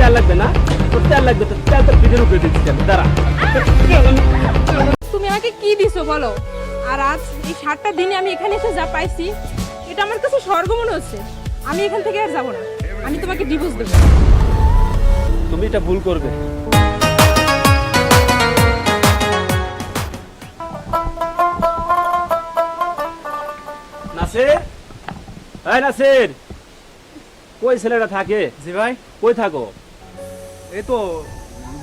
তেল লাগবে না? তোর তেল লাগবে তো তেল তোর পিঠের উপরে দিচ্ছি আমি, দাঁড়া। তুমি আমাকে কি দিছো বলো? আর আজ এই 7টা দিনে আমি এখানে এসে যা পাইছি এটা আমার কাছে স্বর্গ মনে হচ্ছে। আমি এখান থেকে আর যাব না, আমি তোমাকে ডিভোর্স দেবো। তুমি এটা ভুল করবে। নাসির, এই নাসির, কই ছেলেটা থাকে? জি ভাই, কই থাকো? এই তো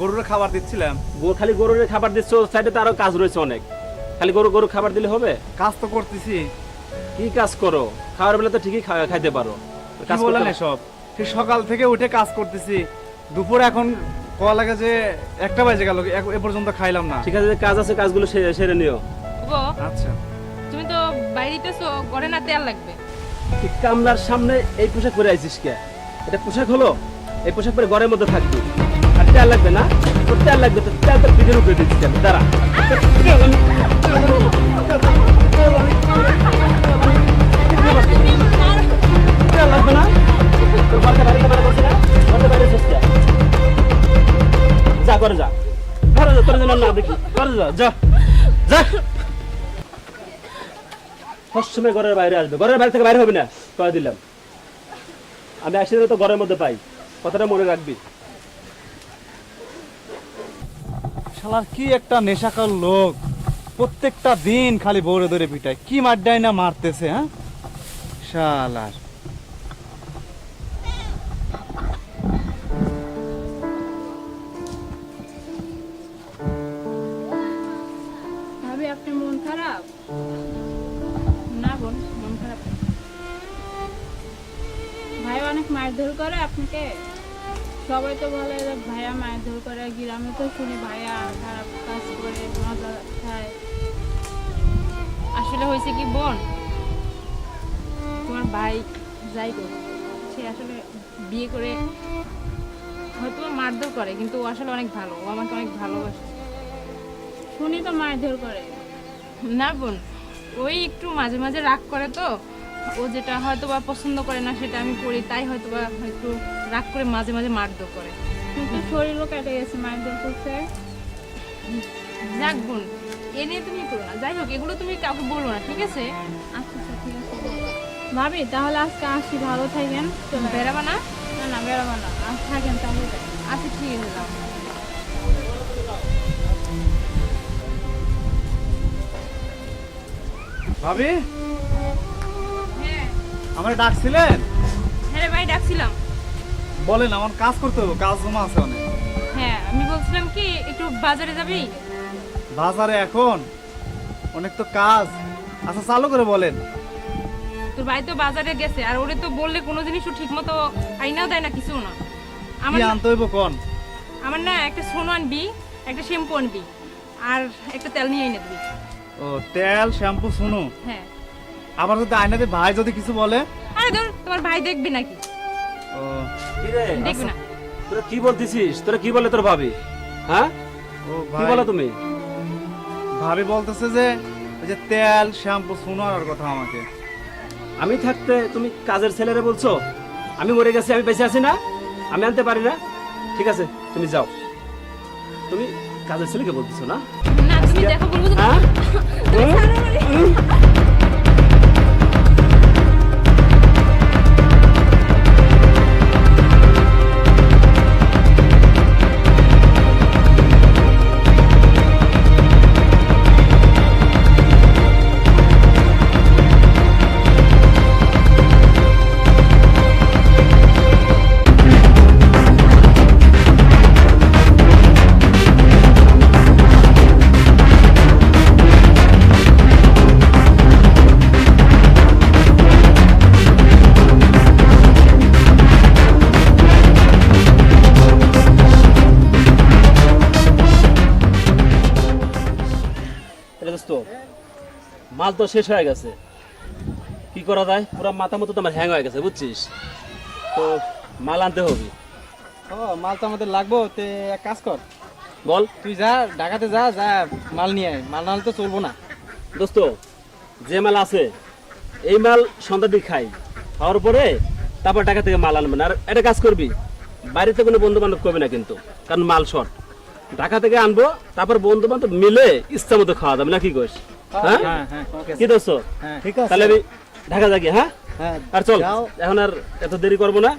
গরুর খাবার দিচ্ছিলাম। খালি গরুর খাবার দিচ্ছ, সাইডে তো আরো কাজ রয়েছে অনেক। খালি গরু খাবার দিলে হবে? কাজ তো করতেছি। কি কাজ করো? খাওয়ার বেলা তো ঠিকই খাইতে পারো। কি কাজ বলেন করতে- এসব? ঠিক সকাল থেকে উঠে কাজ করতেছি, দুপুরে এখন কয়া লাগে যে 1টা বাজে গেল, এ পর্যন্ত খাইলাম না। ঠিক আছে, কাজ আছে, কাজগুলো সেরে নিও। গো, আচ্ছা, তুমি তো বাইরে দিতেছো, করে না তেল লাগবে। ঠিক কামলার সামনে এই পোশাক পরে আইছিস কে? এটা পোশাক হলো? এই পোশাক পরে ঘরের মধ্যে থাকবি। আর তেল লাগবে না? তোর তেল লাগবে তো তেল তোর পিঠের উপরে দিচ্ছি আমি, দাঁড়া। তেল লাগবে না? তোর ঘরটা বাড়িতে বাড়ি করছি না? ঘরটা বাইরে শেষ যা। যা করে যা, ঘরে যা, তোর জন্য না দেখি, ঘরে যা, যা যা। সবসময় ঘরের বাইরে আসবে, ঘরের বাইরে থেকে বাইরে হবে না, কয়ে দিলাম। আমি আসি তো ঘরের মধ্যে পাই, কথাটা মনে রাখবি। শালার কি একটা নেশাকার লোক, প্রত্যেকটা দিন খালি বউরে ধরে পিটায়। কি মারডাই না মারতেছে, হ্যাঁ শালার। ভাবি, আপনি মন খারাপ? না বোন, মন খারাপ না। ভাই অনেক মারধর করে আপনাকে? সবাই তো বলে যে ভাইয়া মারধর করে, গ্রামে তো শুনি ভাইয়া খারাপ কাজ করে, মজা খায়। আসলে হয়েছে কি বোন, তোমার ভাই যাই হোক, সে আসলে বিয়ে করে হয়তো মারধর করে, কিন্তু ও আসলে অনেক ভালো, ও আমাকে অনেক ভালোবাসে। শুনি তো মারধর করে। না বোন, ওই একটু মাঝে মাঝে রাগ করে, তো ও যেটা হয়তো বা পছন্দ করে না সেটা আমি করি, তাই হয়তো বা একটু রাগ করে মাঝে মাঝে মারধর করে। কিন্তু শরীরও কেটে গেছে, মারধর করছে। যাক বোন, এ নিয়ে তুমি করো না, যাই হোক এগুলো তুমি কাউকে বলো না, ঠিক আছে? আচ্ছা আচ্ছা, ঠিক আছে ভাবি, তাহলে আজকে আসি, ভালো থাকেন। চলে বেরাবা না? না না, বেরোবো না, আজ থাকেন তাহলে। আচ্ছা ঠিক আছে, যাও। ভাবি, হ্যাঁ আমার ডাকছিলেন? হ্যাঁ রে ভাই, ডাকছিলাম। বলেন, আমার কাজ করতে হবে, কাজ জমা আছে অনেক। হ্যাঁ, আমি বলছিলাম কি একটু বাজারে যাবি? বাজারে এখন অনেক তো কাজ। আচ্ছা, চালু করে বলেন। তোর ভাই তো বাজারে গেছে, আর ওরে তো বললে কোনো জিনিসও ঠিক মতো আইনাও দেয় না, কিছু না। কি আনতে হইব কোন? আমার না একটা সোনো আনবি, একটা শ্যাম্পু আনবি, আর একটা তেল নিয়ে এনে দিবি। ও, তেল, শ্যাম্পু, শুনু। হ্যাঁ। আবার যদি আয়নাতে ভাই যদি কিছু বলে? আরে ধর, তোমার ভাই দেখবি নাকি? ও, কি রে, দেখবি না। তোরা কি বলতেছিস? তোরা কি বলে তোর ভাবি? হ্যাঁ, ও কি ভাই, বলো তুমি? ভাবি বলতেছে যে ওই যে তেল, শ্যাম্পু, শুনু আনার কথা আমাকে। আমি থাকতে তুমি কাজের ছেলেরে বলছো? আমি মরে গেছি, আমি বেঁচে আছি না, আমি আনতে পারি না? ঠিক আছে, তুমি যাও। তুমি কাজের ছেলেকে বলতেছো না? না, তুমি দেখো বলবো তো। হ্যাঁ? মাল তো শেষ হয়ে গেছে, কি করা যায়? পুরো মাথা মতো তোমার হ্যাং হয়ে গেছে, বুঝছিস তো? মাল আনতে হবে। ও, মাল তো আমাদের লাগবো। তে এক কাজ কর, বল। তুই যা ঢাকাতে যা যা মাল নিয়ে আয়। মাল না হলে তো চলবো না। দোস্ত, যে মাল আছে এই মাল সন্ধ্যার দিকে খাই, খাওয়ার পরে তারপর টাকা থেকে মাল আনবেন। আর একটা কাজ করবি, বাড়িতে কোনো বন্ধু বান্ধব করবে না কিন্তু, কারণ মাল শর্ট। ঢাকা থেকে আনবো, তারপর বন্ধু বান্ধব মিলে ইচ্ছা মতো খাওয়া যাবে না, কি কইস? হ্যাঁ হ্যাঁ হ্যাঁ কি দোস্ত, হ্যাঁ ঠিক আছে তাহলে আমি ঢাকা যাই, হ্যাঁ? হ্যাঁ আর চল, যাও। এখন আর এত দেরি করবো না,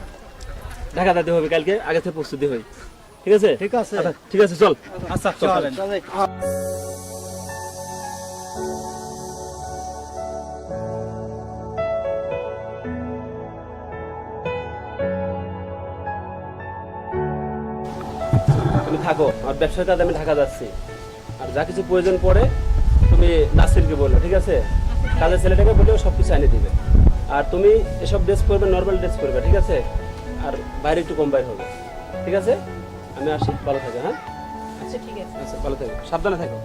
ঢাকা যেতে হবে কালকে, আগে থেকে প্রস্তুতি হই, ঠিক আছে? ঠিক আছে। আচ্ছা, ঠিক আছে, চল। আচ্ছা চলেন। তুমি থাকো, আর ব্যবসার কাজে আমি ঢাকা যাচ্ছি। আর যা কিছু প্রয়োজন পড়ে তুমি নাসিরকে বললো, ঠিক আছে? কাজের ছেলেটাকে বলেও সব কিছু এনে দিবে। আর তুমি এসব ড্রেস পরবে, নর্মাল ড্রেস পরবে, ঠিক আছে? আর বাইরে একটু কম বাইর হবে, ঠিক আছে? আমি আসি, ভালো থাকো, হ্যাঁ? আচ্ছা ঠিক আছে। আচ্ছা, ভালো থাকো, সাবধানে থাকো।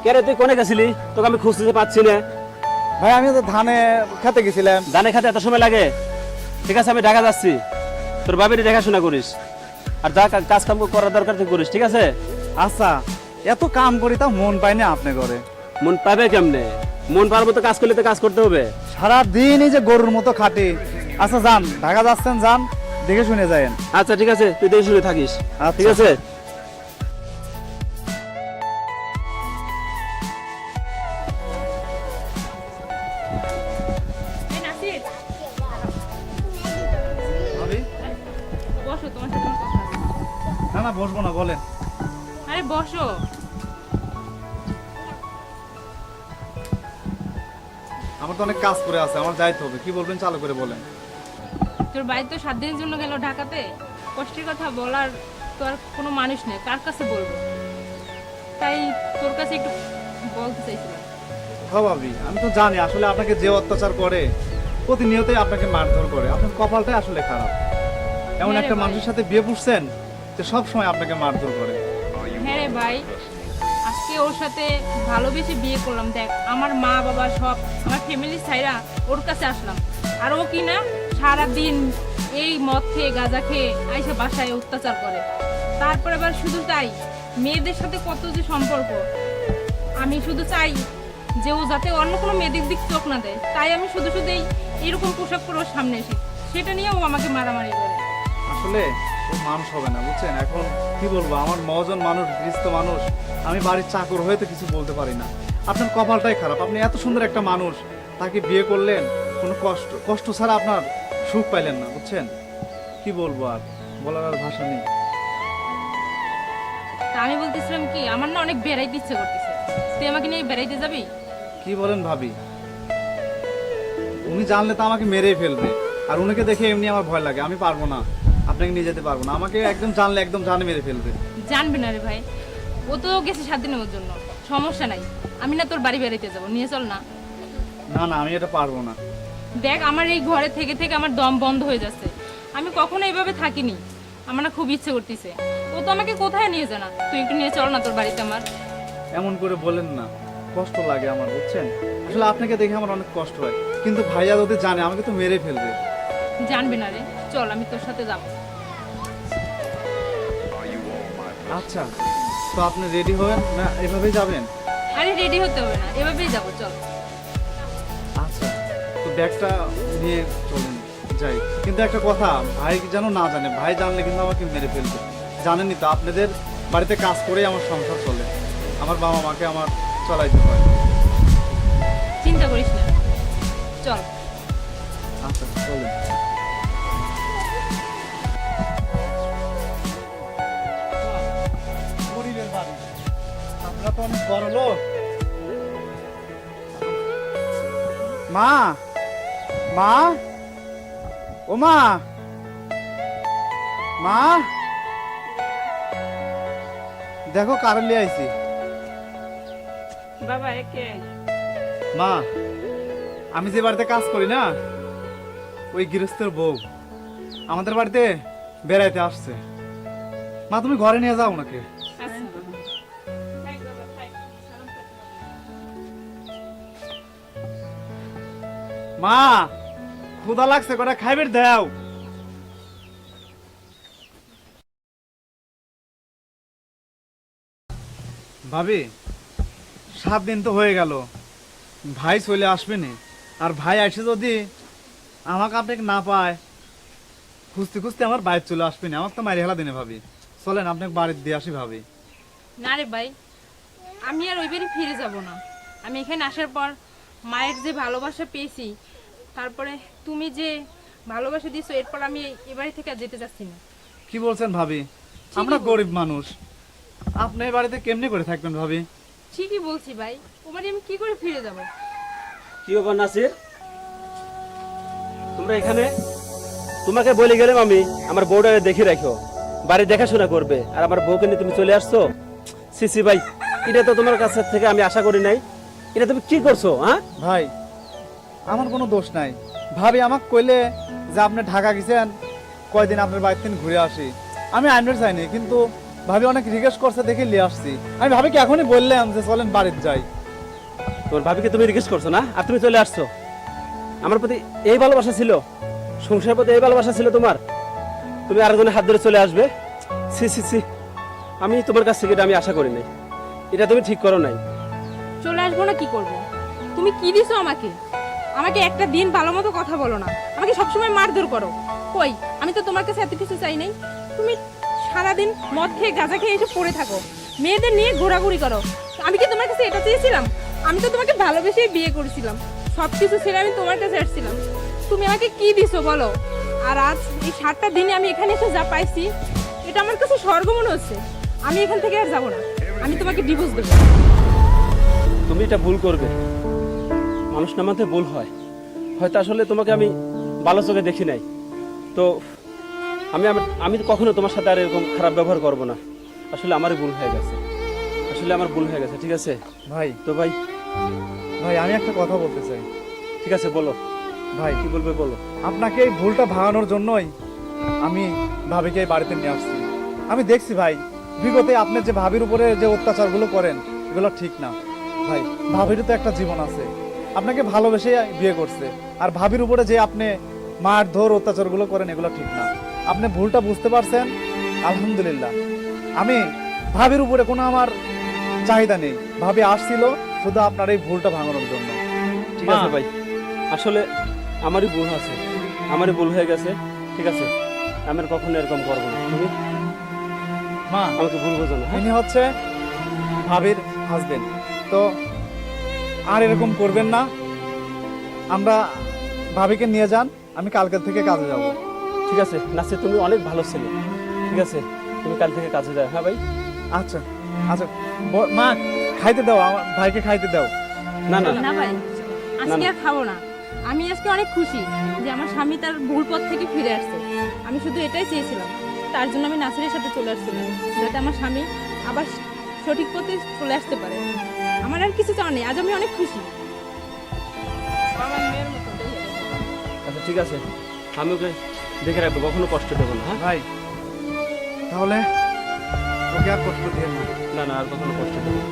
কে রে, তুই কোনে গেছিলি? তোকে আমি খুঁজতে পাচ্ছি না। ভাই আমি তো ধানে খেতে গেছিলাম। দানে খাতে এত সময় লাগে? ঠিক আছে, আমি ঢাকা যাচ্ছি। তোর বাবির দেখাশোনা করিস, আর যা কাজ কাম করার দরকার তুই করিস, ঠিক আছে? আচ্ছা এত কাম করি তা মন পাই না আপনি করে। মন পাবে কেমনে? মন পাওয়ার মতো কাজ করলে তো কাজ করতে হবে। সারাদিনই যে গরুর মতো খাটি। আচ্ছা যান, ঢাকা যাচ্ছেন যান, দেখে শুনে যায়েন। আচ্ছা ঠিক আছে, তুই দেখে শুনে থাকিস, আচ্ছা। ঠিক আছে? এই নাসির, ভাবি? বসো, তোমার সাথে আমার কথা আছে। না না বসবো না, বলেন। আরে বসো। আমার তো অনেক কাজ করে আছে, আমার যাইতে হবে। কি বলবেন চালু করে বলেন। তোর বাড়ি তো 7 দিনের জন্য গেল ঢাকাতে, কষ্টের কথা বলার তো আর কোনো মানুষ নেই, কার কাছে বলবো? তাই তোর কাছে একটু বলতে চাইছিলাম। হ্যাঁ ভাবি, আমি তো জানি আসলে আপনাকে যে অত্যাচার করে, প্রতিনিয়তই আপনাকে মারধর করে। আপনার কপালটাই আসলে খারাপ। এমন হ্যাঁ রে একটা ভাই। মানুষের সাথে বিয়ে পুষছেন যে সব সময় আপনাকে মারধর করে। হ্যাঁ রে ভাই, আজকে ওর সাথে ভালোবেসে বিয়ে করলাম। দেখ, আমার মা বাবা সব, আমার ফ্যামিলির ছাইরা ওর কাছে আসলাম। আর ও কি না সারাদিন এই মদ খেয়ে গাঁজা খেয়ে আইসা বাসায় অত্যাচার করে। তারপরে আবার শুধু তাই, মেয়েদের সাথে কত যে সম্পর্ক। আমি শুধু চাই যে ও যাতে অন্য কোনো মেয়েদের দিক চোখ না দেয়, তাই আমি শুধু শুধু এইরকম পোশাক পরে ওর সামনে এসি, সেটা নিয়ে ও আমাকে মারামারি করে। আসলে ও মানুষ হবে না, বুঝছেন? এখন কি বলবো, আমার মহাজন মানুষ, গৃহস্থ মানুষ, আমি বাড়ির চাকর হয়ে তো কিছু বলতে পারি না। আপনার কপালটাই খারাপ। আপনি এত সুন্দর একটা মানুষ, তাকে বিয়ে করলেন, কোনো কষ্ট ছাড়া আপনার সুখ পাইলেন না, বুঝছেন? কি বলবো, আর বলার আর ভাষা নেই। তা আমি বলতেছিলাম কি, আমার না অনেক বেড়াইতে ইচ্ছে করতেছে, তুই আমাকে নিয়ে বেড়াইতে যাবি? কি বলেন ভাবি? উনি জানলে তো আমাকে মেরেই ফেলবে। আর উনাকে দেখে এমনি আমার ভয় লাগে, আমি পারবো না, আপনাকে নিয়ে যেতে পারবো না। আমাকে একদম জানলে একদম জানে মেরে ফেলবে। জানবি না রে ভাই, ও তো গেছে 7 দিনের ওর জন্য, সমস্যা নাই। আমি না তোর বাড়ি বেড়াইতে যাবো, নিয়ে চল না। না না, আমি এটা পারবো না। দেখ, আমার এই ঘরে থেকে থেকে আমার দম বন্ধ হয়ে যাচ্ছে। আমি কখনো এইভাবে থাকিনি, আমার না খুব ইচ্ছে করতেছে। ও তো আমাকে কোথায় নিয়ে জানা, তুই একটু নিয়ে চল না তোর বাড়িতে আমার। এমন করে বলেন না, কষ্ট লাগে আমার, বুঝছেন? আসলে আপনাকে দেখে আমার অনেক কষ্ট হয়, কিন্তু ভাইয়া যদি জানে আমাকে তো মেরে ফেলবে। জানবি না রে, চল আমি তোর সাথে যাবো। আচ্ছা, তো আপনি রেডি হবেন না এভাবেই যাবেন? আরে রেডি হতে হবে না, এভাবেই যাবো, চল। আচ্ছা, তো ব্যাগটা নিয়ে চলেন, যাই। কিন্তু একটা কথা, ভাই যেন না জানে। ভাই জানলে কিন্তু আমাকে মেরে ফেলবে। জানেনই তো, আপনাদের বাড়িতে কাজ করেই আমার সংসার চলে। আমার বাবা মাকে আমার চলাইতে হয়। চিন্তা করিস না, চল। আচ্ছা চলেন। গরিবের বাড়ি, আপনারা তো অনেক বড় লোক। মা, মা, ও মা, মা, দেখো কারে লিয়ে আইছি। বাবা একে মা, আমি যে বাড়িতে কাজ করি না, ওই গৃহস্থের বউ আমাদের বাড়িতে বেড়াইতে আসছে। মা তুমি ঘরে নিয়ে যাও ওনাকে। আচ্ছা বাবা। থাক বাবা, থাক। সালাম করতে হবে। মা, ক্ষুধা লাগছে, কটা খাইবে দাও। ভাবি 7 দিন তো হয়ে গেল, ভাই চলে আসবে না। আর ভাই এসে যদি আমাকে আপনাকে না পায়, খুঁজতে খুঁজতে আমার বাইরে চলে আসবে না, আমাকে তো মারি হেলা দিনে ভাবি। চলেন আপনাকে বাড়িতে দিয়ে আসি ভাবি। না রে ভাই, আমি আর ওই বাড়ি ফিরে যাব না। আমি এখানে আসার পর মায়ের যে ভালোবাসা পেয়েছি, তারপরে তুমি যে ভালোবাসা দিয়েছো, এরপর আমি এ বাড়ি থেকে আর যেতে চাচ্ছি না। কি বলছেন ভাবি? আমরা গরিব মানুষ, আপনি এই বাড়িতে কেমনে করে থাকবেন ভাবি? ঠিকই বলছি ভাই, ও বাড়ি আমি কি করে ফিরে যাব? কি ব্যাপার নাসির, তোমরা এখানে? তোমাকে বলে গেলাম আমি আমার বউটাকে দেখে রাখো, বাড়ি দেখাশোনা করবে, আর আমার বউকে নিয়ে তুমি চলে আসছো। সিসি ভাই, এটা তো তোমার কাছ থেকে আমি আশা করি নাই। এটা তুমি কি করছো? হ্যাঁ ভাই, আমার কোনো দোষ নাই। ভাবি আমাকে কইলে যে আপনি ঢাকা গেছেন, কয়দিন আপনার বাড়িতে ঘুরে আসি। আমি আইনের চাইনি, কিন্তু ভাবি অনেক রিকোয়েস্ট করছে দেখে নিয়ে আসছি। আমি ভাবিকে এখনই বললাম যে চলেন বাড়িতে যাই। তোমার ভাবিকে তুমি রিকোয়েস্ট করছো না, আর তুমি চলে আসছো। আমার প্রতি এই ভালোবাসা ছিল, সংসারের প্রতি এই ভালোবাসা ছিল তোমার, তুমি আরেকজনের হাত ধরে চলে আসবে? সি সি সি, আমি তোমার কাছ থেকে এটা আমি আশা করি নাই। এটা তুমি ঠিক করো নাই। চলে আসবো না, কি করব? তুমি কি দিছো আমাকে? আমাকে একটা দিন ভালো মতো কথা বলো না, আমাকে সবসময় মারধর করো। কই, আমি তো তোমার কাছে এত কিছু চাই নাই। তুমি সারাদিন মদ খেয়ে গাঁজা খেয়ে এসে পড়ে থাকো, মেয়েদের নিয়ে ঘোরাঘুরি করো। আমি কি তোমার কাছে এটা চেয়েছিলাম? আমি তো তোমাকে ভালোবেসেই বিয়ে করেছিলাম, সব কিছু ছেড়ে আমি তোমার কাছে আসছিলাম। তুমি আমাকে কি দিছো বলো? আর আজ এই 7টা দিনে আমি এখানে এসে যা পাইছি, এটা আমার কাছে স্বর্গ মনে হচ্ছে। আমি এখান থেকে আর যাবো না, আমি তোমাকে ডিভোর্স দেবো। তুমি এটা ভুল করবে, মানুষ নামাতে ভুল হয়। হয়তো আসলে তোমাকে আমি ভালো চোখে দেখি নাই, তো আমি আমি কখনো তোমার সাথে আর এরকম খারাপ ব্যবহার করব না। আসলে আমারই ভুল হয়ে গেছে, আসলে আমার ভুল হয়ে গেছে। ঠিক আছে ভাই, তো ভাই, ভাই আমি একটা কথা বলতে চাই। ঠিক আছে বলো ভাই, কি বলবে বলো। আপনাকে এই ভুলটা ভাঙানোর জন্যই আমি ভাবিকে এই বাড়িতে নিয়ে আসছি। আমি দেখছি ভাই, বিগতে আপনি যে ভাবির উপরে যে অত্যাচারগুলো করেন, এগুলো ঠিক না ভাই। ভাবিরও তো একটা জীবন আছে, আপনাকে ভালোবেসে বিয়ে করছে, আর ভাবির উপরে যে আপনি মারধর অত্যাচারগুলো করেন, এগুলো ঠিক না। আপনি ভুলটা বুঝতে পারছেন, আলহামদুলিল্লাহ। আমি ভাবির উপরে কোনো আমার চাহিদা নেই, ভাবি আসছিল শুধু আপনার এই ভুলটা ভাঙানোর জন্য। ঠিক আছে ভাই, আসলে আমারই ভুল আছে, আমারই ভুল হয়ে গেছে। ঠিক আছে, আমি আর কখনো এরকম করবো না। তুমি মা, আমাকে ভুল বোঝো না, হ্যাঁ? ইনি হচ্ছে ভাবির হাজবেন্ড, তো আর এরকম করবেন না। আমরা ভাবিকে নিয়ে যান, আমি কালকে থেকে কাজে যাব। ঠিক আছে নাসির, তুমি অনেক ভালো ছেলে। ঠিক আছে, তুমি কাল থেকে কাজে যাও। হ্যাঁ ভাই। আচ্ছা আচ্ছা, মা খাইতে দাও, আমার ভাইকে খাইতে দাও। না না না ভাই, আজকে আর খাবো না। আমি আজকে অনেক খুশি যে আমার স্বামী তার ভুল পথ থেকে ফিরে আসছে। আমি শুধু এটাই চেয়েছিলাম, তার জন্য আমি নাসিরের সাথে চলে আসছিলাম, যাতে আমার স্বামী আবার সঠিক পথে চলে আসতে পারে। আমার আর কিছু চাওয়া নেই, আজ আমি অনেক খুশি। আমার মেয়ের মতো। আচ্ছা ঠিক আছে, আমি ওকে দেখে রাখবো, কখনো কষ্ট দেবো না। হ্যাঁ ভাই, তাহলে ওকে আর কষ্ট দিয়ে না। না না, আর কখনো কষ্ট দেবো না।